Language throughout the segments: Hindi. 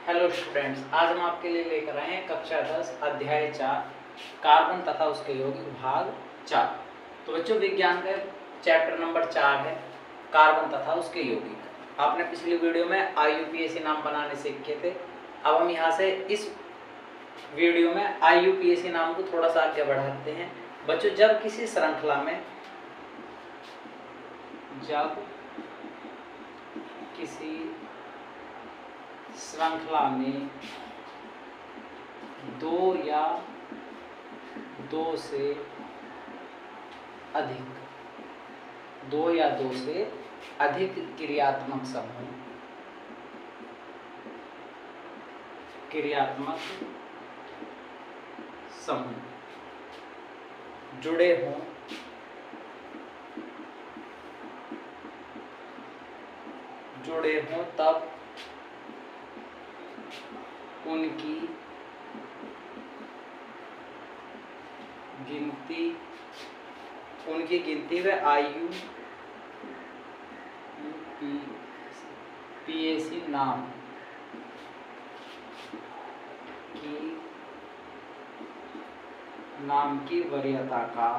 हेलो स्टूडेंट्स, आज हम आपके लिए लेकर आए हैं कक्षा 10 अध्याय 4 कार्बन तथा उसके यौगिक भाग 4। तो बच्चों, विज्ञान का चैप्टर नंबर 4 है कार्बन तथा उसके यौगिक। आपने पिछली वीडियो में IUPAC नाम बनाने सीखे थे। अब हम यहाँ से इस वीडियो में IUPAC नाम को थोड़ा सा आगे बढ़ाते हैं। बच्चों, जब किसी श्रृंखला में दो या दो से अधिक क्रियात्मक समूह जुड़े हों तब उनकी गिनती व IUPAC नाम की वरीयता का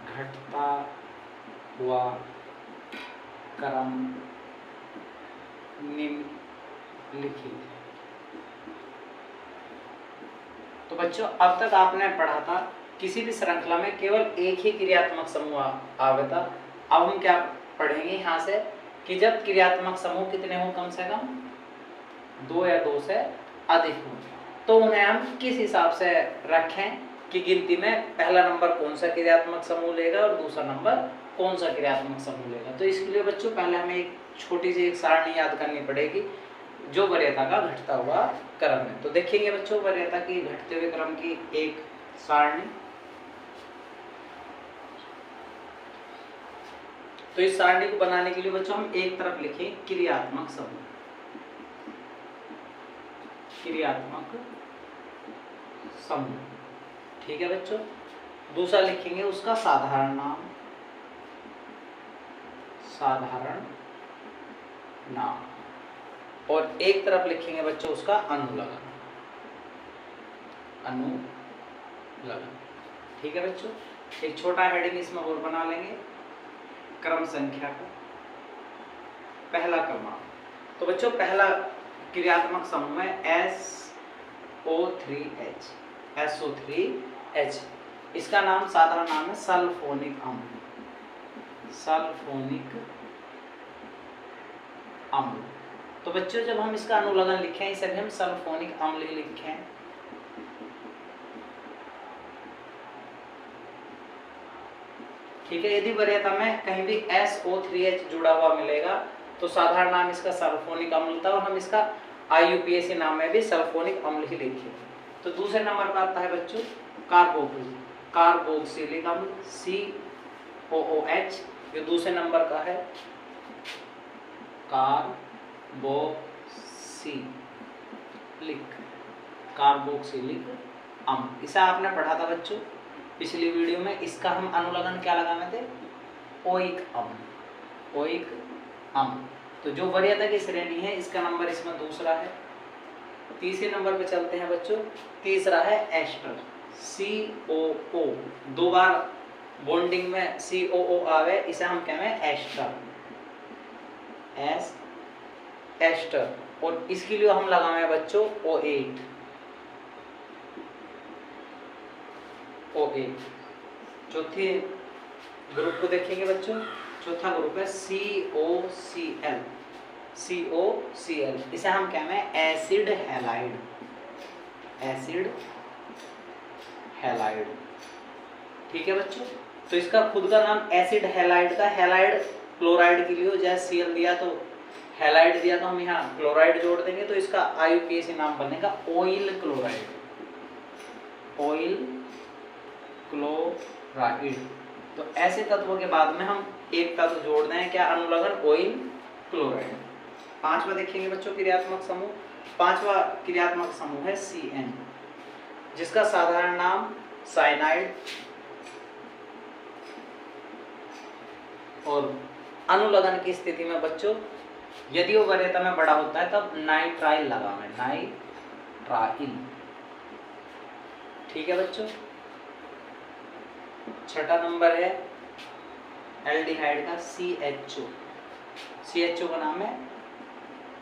घटता हुआ क्रम निम्नलिखित है। तो बच्चों, अब तक आपने पढ़ा था किसी भी श्रृंखला में केवल एक ही क्रियात्मक समूह आवे था। अब हम क्या पढ़ेंगे यहाँ से कि जब क्रियात्मक समूह कितने हो, कम से कम दो या दो से अधिक हो, तो उन्हें हम किस हिसाब से रखें कि गिनती में पहला नंबर कौन सा क्रियात्मक समूह लेगा और दूसरा नंबर कौन सा क्रियात्मक समूह लेगा। तो इसके लिए बच्चों पहले हमें एक छोटी सी एक सारणी याद करनी पड़ेगी जो वरीयता का घटता हुआ क्रम है। तो देखेंगे बच्चों, वरीयता की घटते हुए क्रम की एक सारणी। तो इस सारणी को बनाने के लिए बच्चों हम एक तरफ लिखें क्रियात्मक समूह, ठीक है बच्चों। दूसरा लिखेंगे उसका साधारण नाम और एक तरफ लिखेंगे बच्चों उसका अनुलग्न, ठीक है बच्चों। एक छोटा हेडिंग इसमें और बना लेंगे, क्रम संख्या का पहला क्रमांक। तो बच्चों, पहला क्रियात्मक समूह है SO3H। इसका नाम साधारण नाम है सल्फोनिक अम्ल। तो बच्चों, जब हम इसका अनुलग्न लिखें इसे भी हम सल्फोनिक अम्ल ही लिखें। ठीक है। यदि वरीयता में कहीं भी SO3H जुड़ा हुआ मिलेगा तो साधारण नाम इसका सल्फोनिक अम्ल था और हम इसका IUPAC नाम में भी सल्फोनिक अम्ल ही लिखेंगे। तो दूसरे नंबर पर आता है बच्चों कार्बोक्सिलिक अम्ल COOH। जो दूसरे नंबर का है कार्बोक्सिलिक अम्ल। इसे आपने पढ़ा था बच्चों पिछली वीडियो में। इसका हम अनुलग्न क्या लगाने थे, ओइक अम्ल। तो जो वरीयता की श्रेणी है इसका नंबर इसमें दूसरा है। तीसरे नंबर पे चलते हैं बच्चों। तीसरा है एस्टर COO। दो बार बॉन्डिंग में COO आवे, इसे हम कहेंगे एस्टर। और इसके लिए हम लगाएं बच्चों O8। चौथे ग्रुप को देखेंगे बच्चों। चौथा ग्रुप है COCl। इसे हम कहेंगे एसिड हैलाइड। ठीक है बच्चों। तो इसका खुद का नाम एसिड हैलाइड का, हैलाइड क्लोराइड के लिए हो, जैसे Cl दिया तो हैलाइड दिया तो हम यहाँ क्लोराइड जोड़ देंगे, तो इसका IUPAC नाम बनेगा ऑयल क्लोराइड। तो ऐसे तत्वों के बाद में हम एक तत्व जोड़ दें, क्या, अनुलग्न ऑयल क्लोराइड। पांचवा देखेंगे बच्चों क्रियात्मक समूह। पांचवा क्रियात्मक समूह है CN, जिसका साधारण नाम साइनाइड और अनुलग्न की स्थिति में बच्चों यदि वो वरीयता में बड़ा होता है तब नाइट्राइल लगावें, नाइट्राइल। ठीक है बच्चों। छठा नंबर है एल्डिहाइड का CHO। CHO का नाम है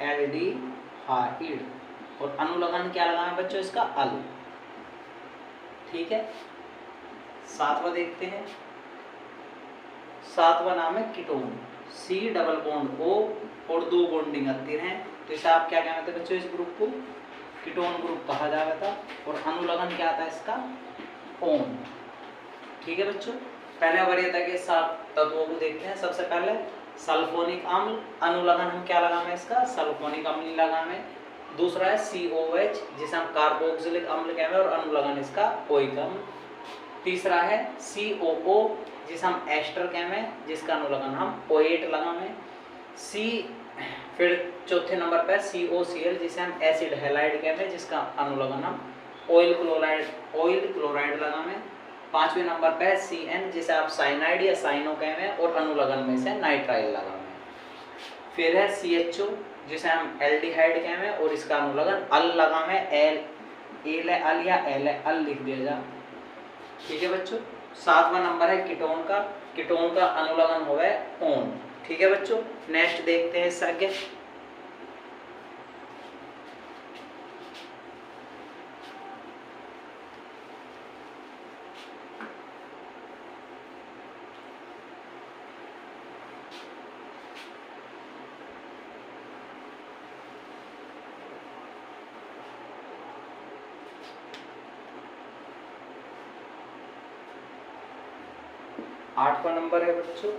एल्डिहाइड और अनुलग्न क्या लगावें बच्चों इसका अल। ठीक है। सातवां देखते हैं। सातवां नाम है ketone, C double bond O और 2 बॉन्डिंग अंतर हैं, तो इसे आप क्या कहते हैं बच्चों, इस ग्रुप को कीटोन ग्रुप कहा जाता है। और अनुलग्न क्या आता है इसका, ओन। ठीक है बच्चों। पहले वरीयता के 7 तत्वों को देखते हैं। सबसे पहले सल्फोनिक अम्ल, अनुलग्न हम क्या लगाएं इसका, सल्फोनिक अम्ल लगाएं। दूसरा है COH जिसे हम कार्बोक्सिलिक अम्ल कहते हैं और अनुलग्न इसका ओइक अम्ल। तीसरा है COO जिसे हम एस्टर कहते हैं जिसका अनुलग्न हम OAT लगाएं। फिर चौथे नंबर पर COCl जिसे हम एसिड हैलाइड कहते हैं जिसका अनुलग्न हम ऑयल क्लोराइड लगाएं। पांचवें नंबर पर CN जिसे आप साइनाइड या साइनो कहते हैं और अनुलग्न में से नाइट्राइल लगाएं। फिर है CHO जिसे हम एल्डिहाइड कहते हैं और इसका अनुलग्न अल लगाएं, एल अल या एल अल लिख दिया जा। ठीक है बच्चों। सातवां नंबर है कीटोन का अनुलग्न होवे ओन। ठीक है बच्चों। नेक्स्ट देखते हैं इससे आगे। आठवां नंबर है बच्चों।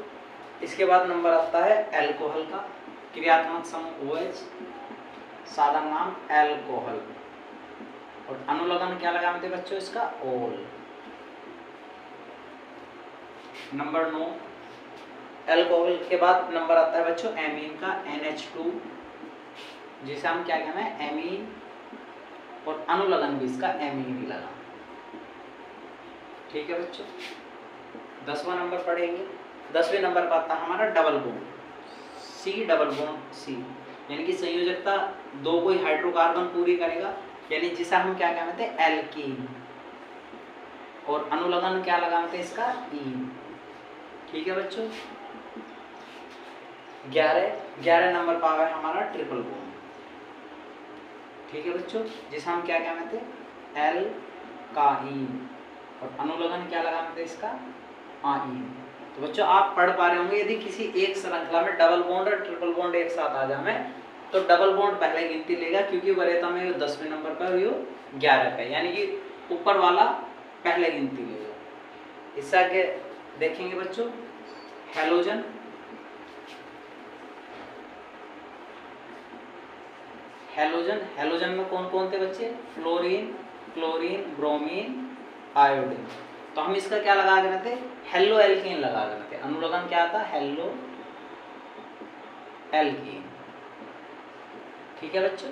इसके बाद नंबर आता है एल्कोहल का, क्रियात्मक समूह OH, सादा नाम एल्कोहल और अनुलग्न क्या लगाते थे बच्चों इसका, ओल। नंबर 9। एल्कोहल के बाद नंबर आता है बच्चों एमीन का, NH2 जिसे हम क्या कहते हैं एमीन और अनुलग्न भी इसका एमीन ही लगा। ठीक है बच्चों। 10वां नंबर पढ़ेंगे। 10वें नंबर पर आता है हमारा double bond, C double bond C, यानी कि संयोजकता 2 कोई हाइड्रोकार्बन पूरी करेगा, यानी जिसे हम क्या कहते हैं एल्कीन और अनुलग्न क्या लगाते हैं इसका ईन। ठीक है बच्चों। 11 नंबर पर है हमारा ट्रिपल बॉन्ड। ठीक है बच्चों, जिसे हम क्या कहते हैं एल्काइन और अनुलग्न क्या लगाते हैं इसका आइन। तो बच्चों आप पढ़ पा रहे होंगे यदि किसी एक श्रृंखला में डबल बॉन्ड और ट्रिपल बॉन्ड एक साथ आ जाए तो डबल बॉन्ड पहले गिनती लेगा, क्योंकि वरीयता में 10वें नंबर पर 11 पे, यानी कि ऊपर वाला पहले गिनती लेगा। इससे आगे देखेंगे बच्चों हैलोजन। हैलोजन में कौन कौन थे बच्चे, फ्लोरीन, क्लोरीन, ब्रोमीन, आयोडीन। तो हम इसका क्या लगा देना थे, हेलो एल्कीन लगा देना थे। अनुलग्न क्या था, हेलो एल्कीन। ठीक है बच्चों।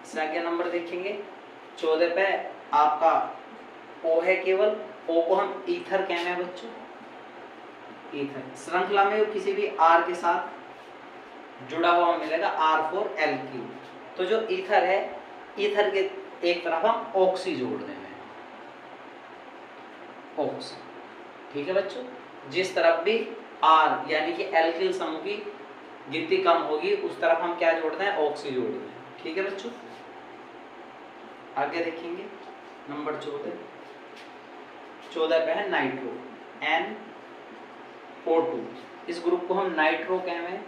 इससे आगे नंबर देखेंगे 14 पे आपका O है केवल, O को हम ईथर कहते हैं बच्चों, ईथर। श्रृंखला में किसी भी R के साथ जुड़ा हुआ मिलेगा R4 एल्कीन। तो जो ईथर है, ईथर के एक तरफ हम ऑक्सी जोड़ देंगे, ऑक्सी। ठीक है बच्चों। जिस तरफ भी R यानी कि एल्किल समूह की गिनती कम होगी उस तरफ हम क्या जोड़ते हैं, ऑक्सी जोड़ते हैं। ठीक है बच्चों। आगे देखेंगे नंबर 14 पे है नाइट्रो, NO2। इस ग्रुप को हम नाइट्रो कहते हैं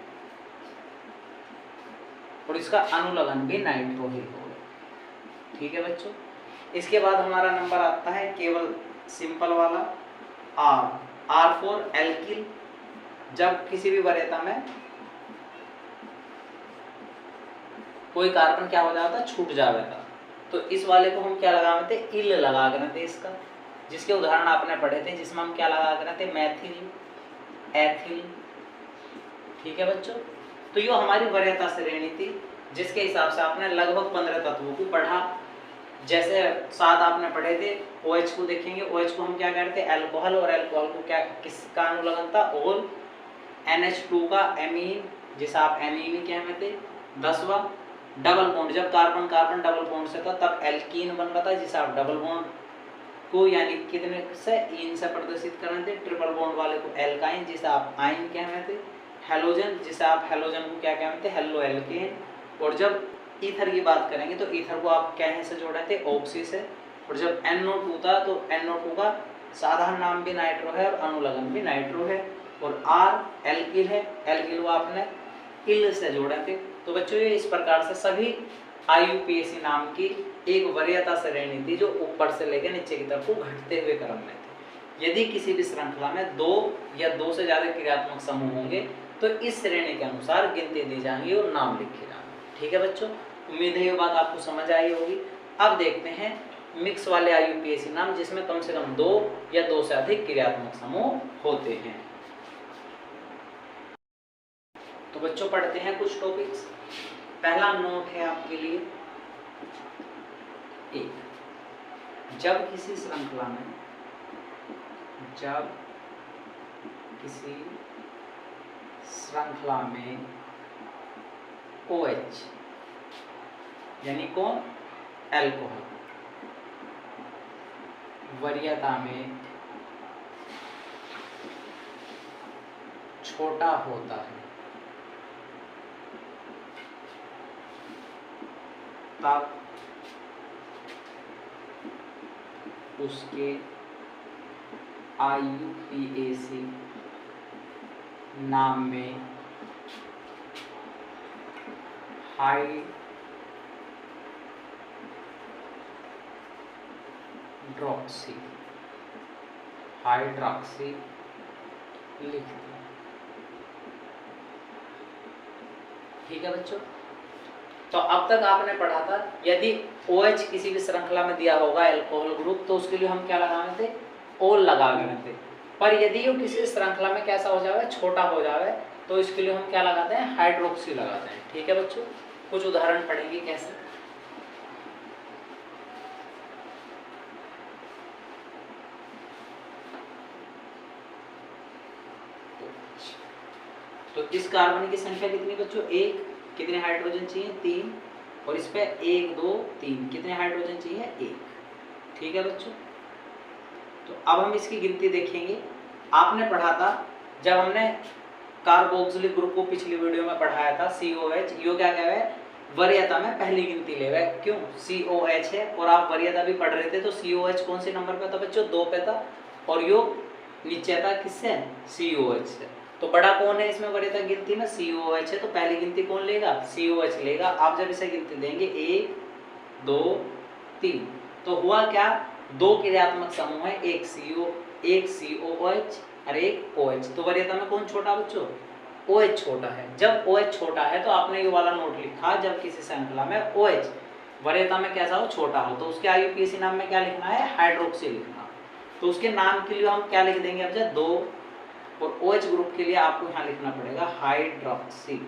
और इसका अनुलग्न भी नाइट्रो ही होगा। ठीक है बच्चों। इसके बाद हमारा नंबर आता है केवल सिंपल वाला R4 एल्किल। जब किसी भी वरीयता में कोई कार्बन क्या हो जाता, छूट जाएगा, तो इस वाले को हम क्या लगाते थे, इल लगा देते इसका, जिसके उदाहरण आपने पढ़े थे, जिसमें हम क्या लगा देते, मैथिल, एथिल। ठीक है बच्चों। तो ये हमारी वरीयता श्रेणी थी, जिसके हिसाब से आपने लगभग 15 तत्वों को पढ़ा। जैसे साथ आपने पढ़े थे, OH को देखेंगे, OH को हम क्या करते हैं अल्कोहल, और अल्कोहल को क्या किसका अनुलग्न था ओल, NH2 का एमीन जिसे आप एमीन कहते थे। 10वां डबल बॉन्ड, जब कार्बन कार्बन डबल बॉन्ड से था तब एल्कीन बन रहा था जिसे आप डबल बॉन्ड को यानी कितने से इन से प्रदर्शित कर रहे थे, ट्रिपल बॉन्ड वाले को एल्काइन जिसे आप आइन कहते थे। हेलोजन जिसे आप हेलोजन को क्या कहते हैं हेलो एल्केन। और जब ईथर की बात करेंगे तो ईथर को आप क्या से जोड़ रहे थे ऑक्सी से। और जब NO2 था तो NO2 का साधारण नाम भी नाइट्रो है और अनुलग्न भी नाइट्रो है। और R एल्किल है, एल्किल को आपने इल से जोड़े थे। तो बच्चों ये इस प्रकार से सभी IUPAC नाम की एक वरीयता श्रेणी थी जो ऊपर से लेकर नीचे की तरफ को घटते हुए क्रम में थी। यदि किसी भी श्रृंखला में 2 या 2 से ज्यादा क्रियात्मक समूह होंगे तो इस श्रेणी के अनुसार गिनती दी जाएंगी और नाम लिखे जाएंगे। ठीक है बच्चों, उम्मीद है ये बात आपको समझ आई होगी। अब देखते हैं मिक्स वाले IUPAC नाम जिसमें कम से कम 2 या 2 से अधिक क्रियात्मक समूह होते हैं। तो बच्चों पढ़ते हैं कुछ टॉपिक्स। पहला नोट है आपके लिए, एक, जब किसी श्रृंखला में OH यानी कौन अल्कोहल वरीयता में छोटा होता है तब उसके IUPAC नाम में हाइड्रॉक्सी लिख दिया। ठीक है बच्चों, तो अब तक आपने पढ़ा था यदि OH किसी भी श्रृंखला में दिया होगा अल्कोहल ग्रुप तो उसके लिए हम क्या लगाने थे ओल लगा रहे थे। पर यदि वो किसी श्रृंखला में कैसा हो जाए छोटा हो जाए तो इसके लिए हम क्या लगाते हैं हाइड्रोक्सी लगाते हैं। ठीक है बच्चों, कुछ उदाहरण पढ़ेंगे कैसे। तो इस कार्बन की संख्या कितनी बच्चों 1, कितने हाइड्रोजन चाहिए 3, और इस पे 1 2 3 कितने हाइड्रोजन चाहिए 1। ठीक है बच्चों, तो अब हम इसकी गिनती देखेंगे। आपने पढ़ा था जब हमने कार्बोक्सिलिक ग्रुप को पिछली वीडियो में पढ़ाया था COH, यो क्या कहे वरीयता में पहली गिनती ले गए, क्यों COH है और आप वरीयता भी पढ़ रहे थे तो COH कौन से नंबर पे था बच्चों 2 पे था और यो नीचे था किससे COH से। तो बड़ा कौन है इसमें वरीयता गिनती में COH है, तो पहली गिनती कौन लेगा COH लेगा। आप जब इसे गिनती देंगे 1 2 3 तो हुआ क्या 2 क्रियात्मक समूह है, एक COH और एक OH। तो वरीयता में कौन छोटा बच्चों OH छोटा है। जब OH छोटा है तो आपने ये वाला नोट लिखा जब किसी श्रृंखला में OH वरीयता में कैसा हो छोटा हो तो उसके IUPAC नाम में क्या लिखना है हाइड्रोक्सी लिखना। तो उसके नाम के लिए हम क्या लिख देंगे अब जब 2 और OH ग्रुप के लिए आपको यहाँ लिखना पड़ेगा हाइड्रोक्सी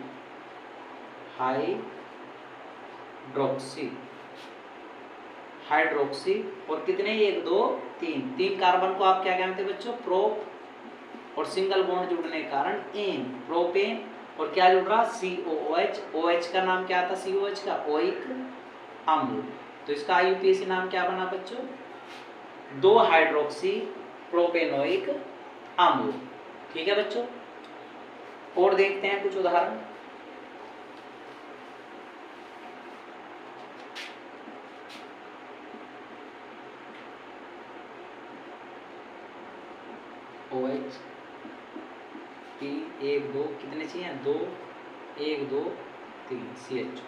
और कितने 1 2 3 कार्बन को आप क्या कहते हैं बच्चों प्रोप और सिंगल बॉन्ड जुड़ने के कारण एन प्रोपेन और क्या जुड़ रहा COOH। OH का नाम क्या था COH का ओइक अम्ल। तो इसका IUPAC नाम क्या बना बच्चों 2 हाइड्रोक्सी प्रोपेनोइक अम्ल। ठीक है बच्चों, और देखते हैं कुछ उदाहरण। OH 3 1 2 कितने चाहिए 2 1 2 3 CH।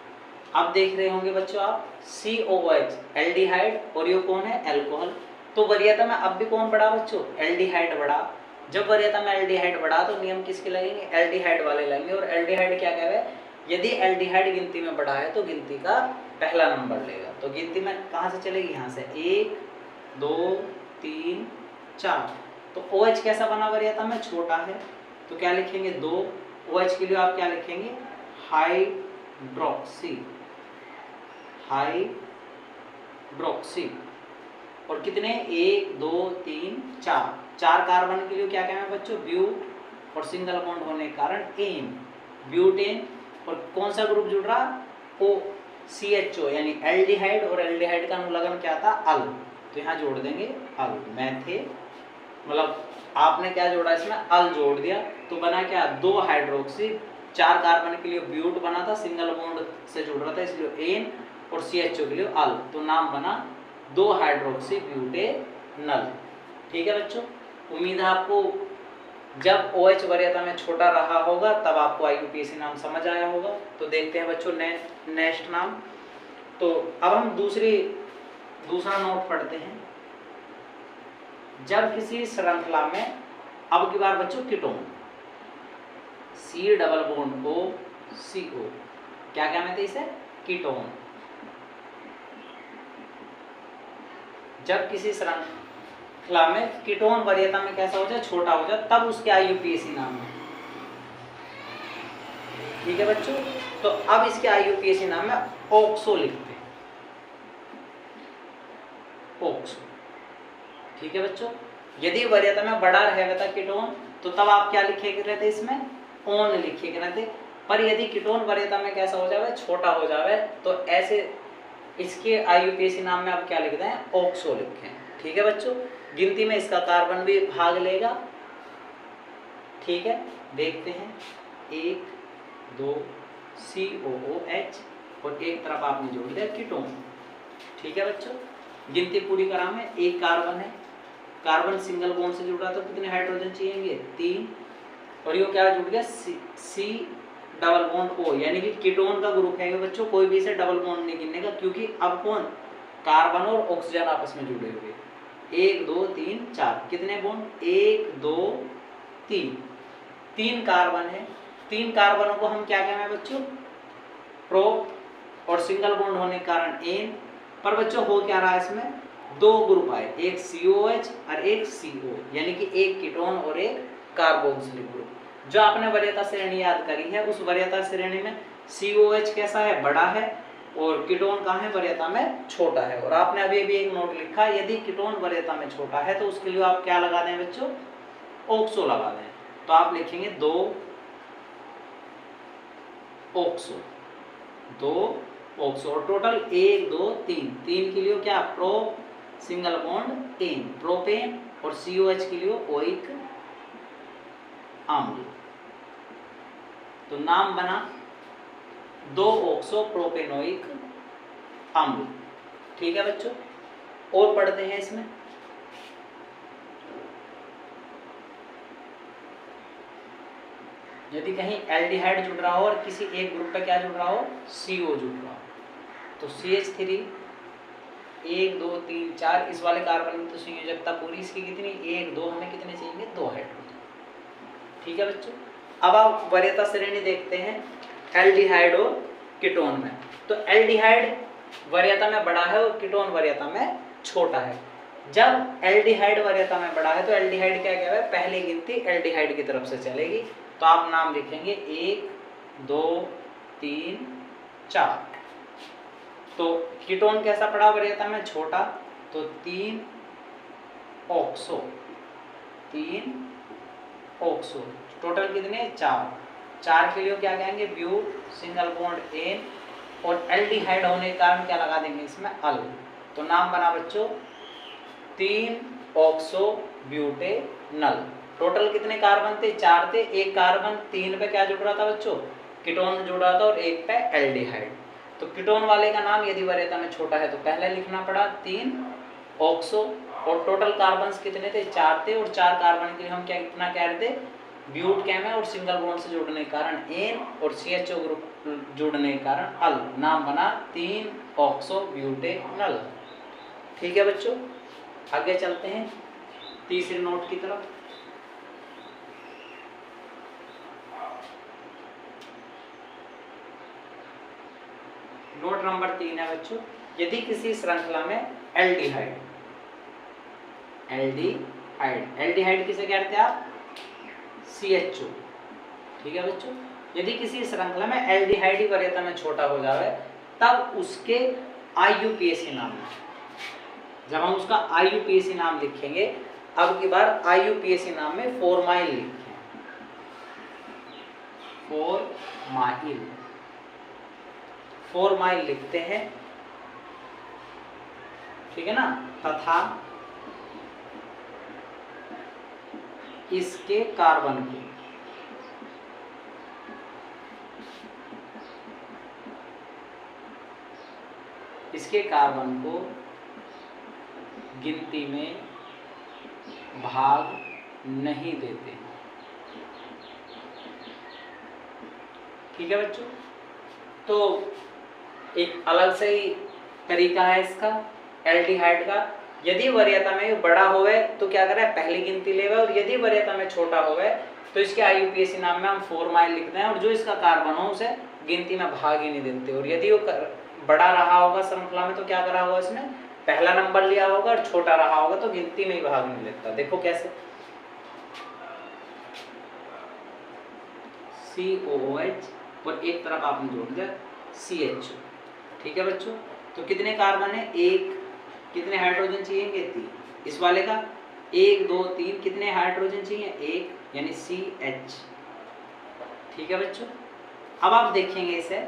अब देख रहे होंगे बच्चों आप COOH एल्डिहाइड और ये कौन है अल्कोहल। तो वरीयता में अब भी कौन बढ़ा बच्चों एल्डिहाइड बढ़ा। जब वरीयता में एल्डिहाइड बढ़ा तो नियम किसके लगेंगे एल्डिहाइड वाले लगेंगे। और एल्डिहाइड क्या कहे यदि एल्डिहाइड गिनती में बढ़ा है तो गिनती का पहला नंबर लेगा। तो गिनती में कहाँ से चलेगी यहाँ से 1 2 3 4। तो OH कैसा बना वरीयता में छोटा है तो क्या लिखेंगे 2। OH के लिए आप क्या लिखेंगे हाइड्रोक्सी ब्रोक्सी। और कितने, 1 2 3 4, 4 कार्बन के लिए क्या कहना है बच्चों, ब्यूट, और सिंगल बॉन्ड होने के कारण एन, ब्यूटेन। और कौन सा ग्रुप जुड़ रहा, ओ CHO, यानी एल्डिहाइड, और एल्डिहाइड का अनुलग्न क्या था, अल, तो यहाँ जोड़ देंगे अल, मैथे, मतलब आपने क्या जोड़ा इसमें, अल जोड़ दिया, तो बना क्या, 2 हाइड्रोक्सी, 4 कार्बन के लिए ब्यूट बना था, सिंगल बॉन्ड से जुड़ रहा था इसलिए एन, और CHO के लिए अल, तो नाम बना 2 हाइड्रोक्सी ब्यूटेनल। ठीक है बच्चों, उम्मीद है आपको जब OH वरीयता में छोटा रहा होगा तब आपको IUPAC नाम समझ आया होगा। तो देखते हैं बच्चों नेक्स्ट नाम। तो अब हम दूसरा नोट पढ़ते हैं। जब किसी श्रृंखला में, अब की बार बच्चों ketone, C double bond O CO, क्या कहते हैं इसे, कीटोन। जब किसी श्रृंखला में कीटोन वरीयता में कैसा हो जाए, छोटा हो जाए, तब उसके IUPAC नाम है। ठीक है बच्चों, तो अब इसके IUPAC नाम में ऑक्सो लिखते हैं, ऑक्सो। ठीक है बच्चों, यदि वरीयता में बड़ा रहेगा था कीटोन, तो तब आप क्या लिखे रहते इसमें, ओन लिखे रहते। पर यदि कीटोन वरीयता में कैसा हो जाए, छोटा हो जाए, तो ऐसे इसके IUPAC नाम में आप क्या लिखते हैं, ऑक्सो लिखें। ठीक है बच्चों, गिनती में इसका कार्बन भी भाग लेगा। ठीक है, देखते हैं, 1 2 COOH, और एक तरफ आपने जोड़ दिया कीटोन। ठीक है बच्चों, गिनती पूरी करा में, 1 कार्बन है, कार्बन सिंगल बॉन्ड से जुड़ रहा, तो कितने हाइड्रोजन चाहिए, 3, और ये क्या जुड़ गया, C डबल बॉन्ड O, यानी कि कीटोन का ग्रुप है बच्चों, कोई भी इसे डबल बॉन्ड नहीं गिनने का, क्योंकि अब कौन, कार्बन और ऑक्सीजन आपस में जुड़े हुए। 1 2 3 4, कितने बॉन्ड, 1 2 3, 3 कार्बन है। 3 कार्बनों को हम क्या कहते हैं बच्चों, प्रो, और सिंगल बॉन्ड होने के कारण एन। पर बच्चों हो क्या रहा है, इसमें 2 ग्रुप आए, एक COH और एक CO, यानी कि एक कीटोन और एक कार्बोक्सिलिक ग्रुप। जो आपने वरीयता श्रेणी याद करी है, उस वरीयता श्रेणी में COH कैसा है, बड़ा है, और कीटोन कहाँ है, वरीयता में छोटा है। और आपने अभी भी एक नोट लिखा, यदि कीटोन वरीयता में छोटा है तो उसके लिए आप क्या लगा दें बच्चों, ऑक्सो लगा दें। तो आप लिखेंगे 2 ऑक्सो, 2 ऑक्सो, और टोटल 1 2 3, 3 के लिए क्या, pro, single bond ane, propane, और COH के लिए ओइक अम्ल। तो नाम बना 2 ऑक्सो प्रोपेनोइक अम्ल। ठीक है बच्चों, और पढ़ते हैं इसमें, यदि कहीं एल्डिहाइड जुड़ रहा हो और किसी एक ग्रुप पे क्या जुड़ रहा हो, CO जुड़ रहा हो, तो CH3 1 2 3 4, इस वाले कार्बन की तो संयोजकता पूरी, इसकी कितनी, 1 2, हमें कितने चाहिए, 2 हाइड्रोजन। ठीक है बच्चों, अब आप वरीयता श्रेणी देखते हैं एल्डिहाइड और कीटोन में। तो एल्डिहाइड वरीयता में बड़ा है और कीटोन वरीयता में छोटा है। जब एल्डिहाइड वरीयता में बड़ा है तो एल्डिहाइड क्या कहता है, पहली गिनती एल्डिहाइड की तरफ से चलेगी। तो आप नाम लिखेंगे 1 2 3 4। तो कीटोन कैसा पड़ा वरीयता में, छोटा, तो 3 ऑक्सो, 3 ऑक्सो, टोटल कितने, 4। 4 के लिए क्या कहेंगे, ब्यूट, सिंगल बॉन्ड एन, और एल्डिहाइड होने के कारण क्या लगा देंगे इसमें, अल। तो नाम बना बच्चों 3 ऑक्सो ब्यूटेनल। टोटल कितने कार्बन थे, 4 थे, एक कार्बन 3 पे क्या जुड़ रहा था बच्चों, कीटोन जुड़ रहा था, और एक पे एल्डिहाइड। तो कीटोन वाले का नाम यदि वरीयता में छोटा है तो पहले लिखना पड़ा 3 ऑक्सो, और टोटल कार्बन कितने थे, 4 थे, और 4 कार्बन के लिए हम क्या कितना कह रहे थे, ब्यूट कैम है, और सिंगल बॉन्ड से जुड़ने के कारण एन, और CHO ग्रुप जुड़ने के कारण अल। नाम बना 3 ऑक्सो ब्यूटेनल। ठीक है बच्चों, आगे चलते हैं तीसरे नोट की तरफ। नोट नंबर 3 है बच्चों, यदि किसी श्रृंखला में एल्डिहाइड, एल्डिहाइड किसे कहते हैं आप, CHO। ठीक है बच्चों, यदि किसी श्रृंखला में एल्डिहाइड वरीयता में छोटा हो जाए तब उसके IUPAC नाम है। जब हम उसका IUPAC नाम लिखेंगे, अब की बार IUPAC नाम में फॉर्माइल लिखें, फॉर्माइल लिखते हैं, ठीक है ना। तथा इसके कार्बन को गिनती में भाग नहीं देते, ठीक है बच्चों। तो एक अलग से ही तरीका है इसका एल्डिहाइड का। यदि वरीयता में बड़ा होवे तो क्या करे, पहली गिनती लेवे, और यदि वरीयता में छोटा होवे तो इसके IUPAC नाम में हम फॉर्माइल लिखते हैं, और जो इसका कार्बन हो उसे गिनती में भाग ही नहीं देते। और यदि वो बड़ा रहा होगा श्रृंखला में तो क्या करा होगा, इसने पहला नंबर लिया होगा, और छोटा रहा होगा तो गिनती में ही भाग नहीं लेता। देखो कैसे, COOH और एक तरफ आपने जोड़ दिया CHO, ठीक है बच्चों। तो कितने कार्बन है, एक, कितने हाइड्रोजन चाहिए, 3। इस वाले का 1 2 3, कितने हाइड्रोजन चाहिए, 1, यानी CH, ठीक है बच्चों। अब आप देखेंगे इसे,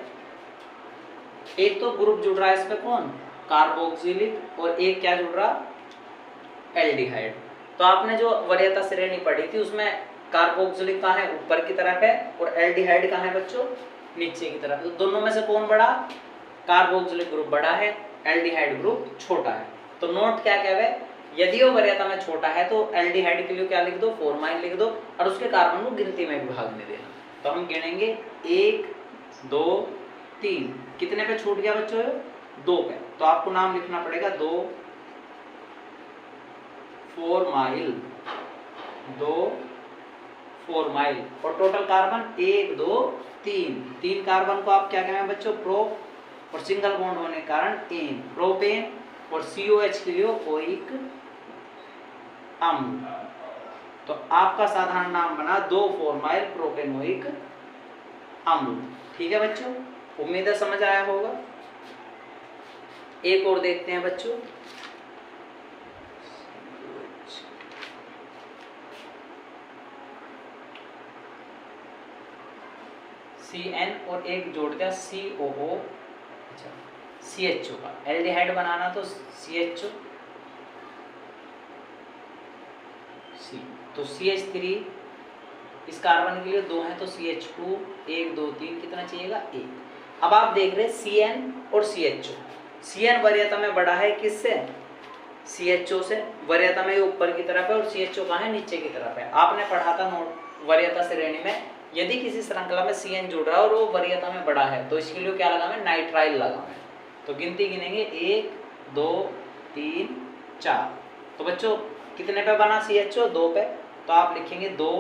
एक तो ग्रुप जुड़ रहा है इस पे कौन, कार्बोक्सिलिक, और एक क्या जुड़ रहा, एल्डिहाइड। तो आपने जो वरीयता श्रेणी पढ़ी थी उसमें कार्बोक्सिलिक कहाँ है, ऊपर की तरफ है, और एल्डिहाइड कहाँ है बच्चों, नीचे की तरफ। तो दोनों में से कौन बड़ा, कार्बोक्सिलिक ग्रुप बड़ा है, एल्डिहाइड ग्रुप छोटा है। तो नोट क्या कहवे, यदि वो वरीयता में छोटा है तो एल्डिहाइड के लिए क्या लिख दो, फॉर्माइल लिख दो, और उसके कार्बन को गिनती में भी भाग नहीं देना। तो हम गिनेंगे 1 2 3, कितने पे छूट गया बच्चों, 2 पे। तो आपको नाम लिखना पड़ेगा 2 फॉर्माइल, 2 फॉर्माइल, और टोटल कार्बन 1 2 3 कार्बन को आप क्या कहेंगे बच्चों, प्रो, और सिंगल बॉन्ड होने के कारण एन, प्रोपेन, और COH के लिए कोइक अम्ल। तो आपका साधारण नाम बना 2 फॉर्माइल प्रोपेनोइक अम्ल, ठीक है बच्चों। उम्मीद है समझ आया होगा। एक और देखते हैं बच्चों, CN और एक जोड़ दिया COO, अच्छा CHO का एल्डिहाइड बनाना तो CHO, तो CH3 इस कार्बन के लिए 2 है तो CH2, 1 2 3, कितना चाहिएगा, 1। अब आप देख रहे हैं CN और CHO, CN वरीयता में बड़ा है किससे, CHO से, वरीयता में ऊपर की तरफ है, और CHO कहाँ है, नीचे की तरफ है। आपने पढ़ा था नोट वरीयता श्रेणी में, यदि किसी श्रृंखला में CN जुड़ रहा है और वो वरीयता में बड़ा है तो इसके लिए क्या लगावे, नाइट्राइल लगावे। तो गिनती गिनेंगे 1 2 3 4। तो बच्चों कितने पे बना CHO, 2 पे, तो आप लिखेंगे 2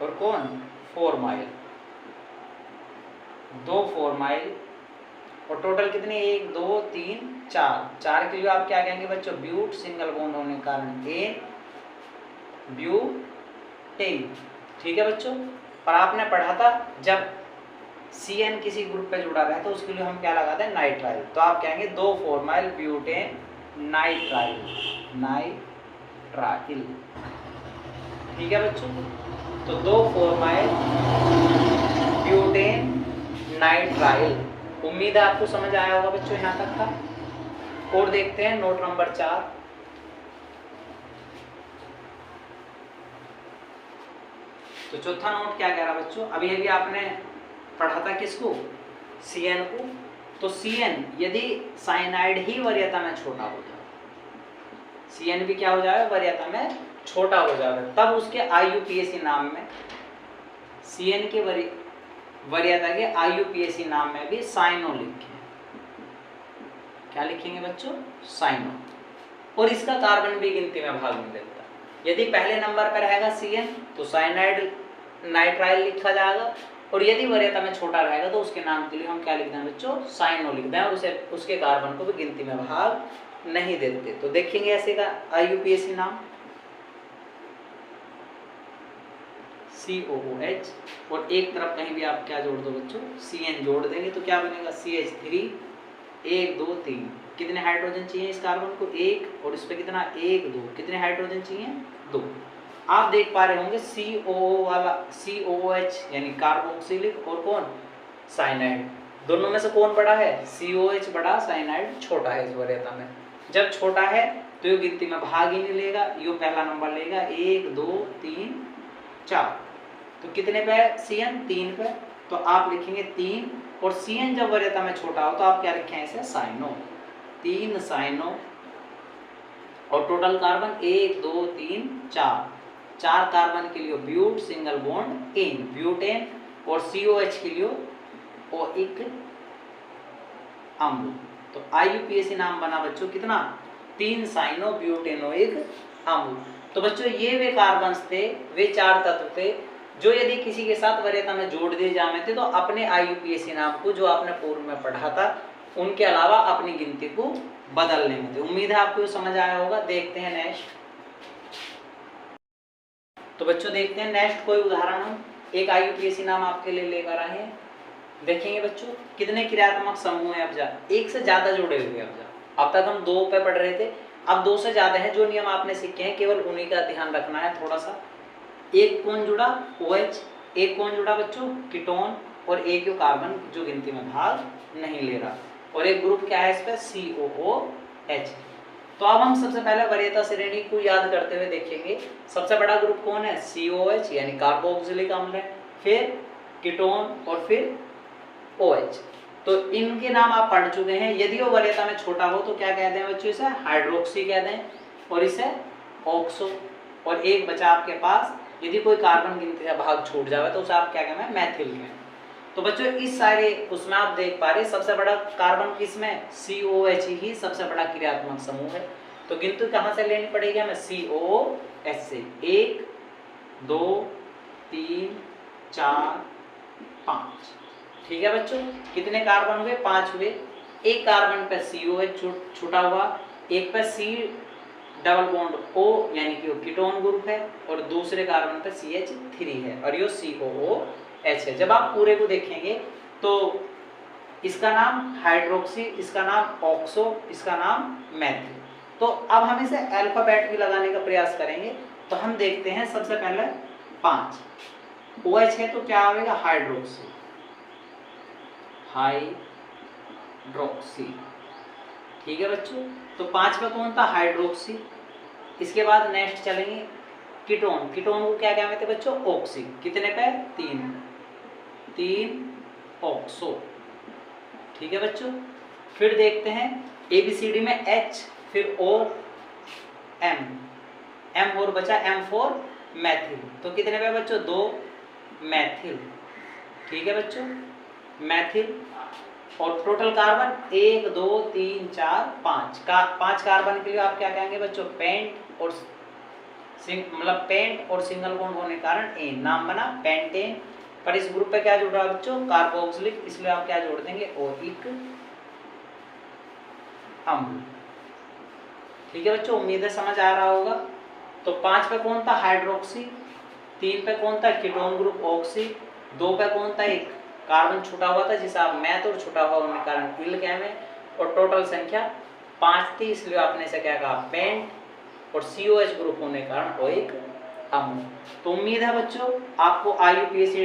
और कौन, फॉर्माइल, 2 फॉर्माइल, और टोटल कितने, 1 2 3 4, 4 के लिए आप क्या कहेंगे बच्चों, ब्यूट, सिंगल बॉन्ड होने के कारण एन, ब्यूटेन, ठीक है बच्चों। पर आपने पढ़ा था जब CN किसी ग्रुप पे जुड़ा रहा है तो उसके लिए हम क्या लगाते हैं, नाइट्राइल। तो आप कहेंगे 2 फॉर्माइल ब्यूटेन नाइट्राइल, नाइट्राइल, ठीक है बच्चों। तो 2 फॉर्माइल ब्यूटेन नाइट्राइल। उम्मीद है आपको समझ आया होगा बच्चों यहाँ तक का। और देखते हैं नोट नंबर 4, तो चौथा नोट क्या कह रहा बच्चों, अभी आपने पढ़ा था किसको, CN को। तो CN यदि साइनाइड ही वरीयता में छोटा हो जाए, CN भी क्या हो जाए, वरीयता में छोटा हो जाए, तब उसके IUPAC नाम में, CN के वरीयता के IUPAC नाम में भी साइनो लिखें। क्या लिखेंगे बच्चों, साइनो। और इसका कार्बन भी गिनती में भाग नहीं लेता। यदि पहले नंबर पर रहेगा CN तो साइनाइड नाइट्राइल लिखा जाएगा, और यदि वरीयता में छोटा रहेगा तो उसके नाम के लिए हम क्या लिखते हैं बच्चों, साइनो लिखते हैं, और उसके कार्बन को भी गिनती में भाग नहीं देते। तो देखेंगे ऐसे का IUPAC नाम COOH, और एक तरफ कहीं भी आप क्या जोड़ दो बच्चों, CN जोड़ देंगे तो क्या बनेगा, CH3, 1 2 3, कितने हाइड्रोजन चाहिए इस कार्बन को, 1, और इस पे कितना 1 2, कितने हाइड्रोजन चाहिए 2। आप देख पा रहे होंगे COO वाला COOH यानी कार्बोक्सिलिक, और कौन साइनाइड, दोनों में से कौन बड़ा है, COH बड़ा, साइनाइड छोटा है इस वरीयता में। जब छोटा है तो ये गिनती में भाग ही नहीं लेगा, ये पहला नंबर लेगा 1 2 3 4। तो कितने पे है CN, 3 पे, तो आप लिखेंगे 3, और CN जब वरीयता में छोटा हो तो आप क्या लिखें इसे साइनो, 3 साइनो, और टोटल कार्बन 1 2 3 4 कार्बन के लिए but single bond in butane, और COH के लिए OIC अम्ल। तो IUPAC नाम बना बच्चों कितना, 3 साइनो ब्यूटेनोइक अम्ल। तो बच्चों ये वे कार्बन्स थे, वे 4 तत्व थे जो यदि किसी के साथ वरीयता में जोड़ दिए जाते थे तो अपने IUPAC नाम को जो आपने पूर्व में पढ़ा था उनके अलावा अपनी गिनती को बदल लेंगे। उम्मीद है आपको समझ आया होगा। देखते हैं नेक्स्ट। तो बच्चों देखते हैं नेक्स्ट कोई उदाहरण हम एक IUPAC नाम आपके लिए लेकर आए हैं। देखेंगे बच्चों कितने क्रियात्मक समूह हैं, अब एक से ज्यादा जुड़े हुए हैं। अब तक हम 2 पे पढ़ रहे थे, अब 2 से ज्यादा है। जो नियम आपने सीखे हैं केवल उन्हीं का ध्यान रखना है थोड़ा सा। एक कौन जुड़ा OH, एक कौन जुड़ा बच्चों कीटोन, और एक जो कार्बन जो गिनती में भाग नहीं ले रहा, और एक ग्रुप क्या है इस पे COOH। तो अब हम सबसे पहले वरीयता श्रेणी को याद करते हुए देखेंगे। सबसे बड़ा ग्रुप कौन है, COH यानी कार्बोक्सिलिक अम्ल है, फिर कीटोन, और फिर OH। तो इनके नाम आप पढ़ चुके हैं। यदि वो वरीयता में छोटा हो तो क्या कहते हैं बच्चों, इसे हाइड्रोक्सी कहते हैं, और इसे ऑक्सो। और एक बचा आपके पास, यदि कोई कार्बन गिनती का भाग छूट जाए तो उसे आप क्या कहते हैं, मैथिल कहते हैं। तो बच्चों इस सारे उसमें आप देख पा रहे सबसे बड़ा कार्बन किसमें, COH ही सबसे बड़ा क्रियात्मक समूह है। तो गिनती कहाँ से लेनी पड़ेगी हमें, COH से। 1 2 3 4 5। ठीक है बच्चों, कितने कार्बन हुए, 5 हुए। एक कार्बन पे COH छूटा हुआ, एक पे C डबल बॉन्ड O यानी कि वो कीटोन ग्रुप है, और दूसरे कार्बन पे CH3 है, और ये COOH है। जब आप पूरे को देखेंगे तो इसका नाम हाइड्रोक्सी, इसका नाम ऑक्सो, इसका नाम मैथिल। तो अब हम इसे अल्फाबेट भी लगाने का प्रयास करेंगे। तो हम देखते हैं सबसे पहले 5 OH है तो क्या आएगा, हाइड्रोक्सी, हाइड्रोक्सी। ठीक है बच्चों, तो 5 पे कौन था, हाइड्रोक्सी। इसके बाद नेक्स्ट चलेंगे कीटोन। कीटोन को क्या कहते हैं बच्चों, ऑक्सी। कितने पे, 3 ऑक्सो। ठीक है बच्चों, फिर देखते हैं ABCD में H, फिर O M और बचा M4 मैथिल। तो कितने पे बच्चों, 2 मैथिल। ठीक है बच्चों, मैथिल। और टोटल कार्बन 1 2 3 4 5 5 कार्बन के लिए आप क्या कहेंगे बच्चों, पेंट, और मतलब पेंट और सिंगल बॉन्ड होने के कारण एन नाम बना पेंटेन। पर इस ग्रुप पे क्या जुड़ रहा है बच्चों, कार्बोक्सिलिक, इसलिए आप क्या जोड़ देंगे, ओइक अम्ल। ठीक है बच्चों, उम्मीद है समझ आ रहा होगा। तो 5 पे कौन था, हाइड्रोक्सी। 3 पे कौन था, कीटोन ग्रुप ऑक्सी। 2 पे कौन था, एक कार्बन छूटा हुआ था जिसे आप मैथ और छूटा हुआ होने के कारण इल कहेंगे। और टोटल संख्या 5 थी, इसलिए आपने इसे क्या कहा, पेंट, और COH ग्रुप होने के कारण ओइक अम्ल। तो उम्मीद है बच्चों आपको IUPAC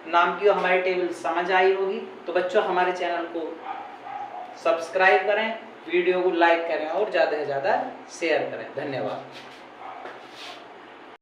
नाम की हमारी टेबल समझ आई होगी। तो बच्चों हमारे चैनल को सब्सक्राइब करें, वीडियो को लाइक करें और ज़्यादा से ज़्यादा शेयर करें। धन्यवाद।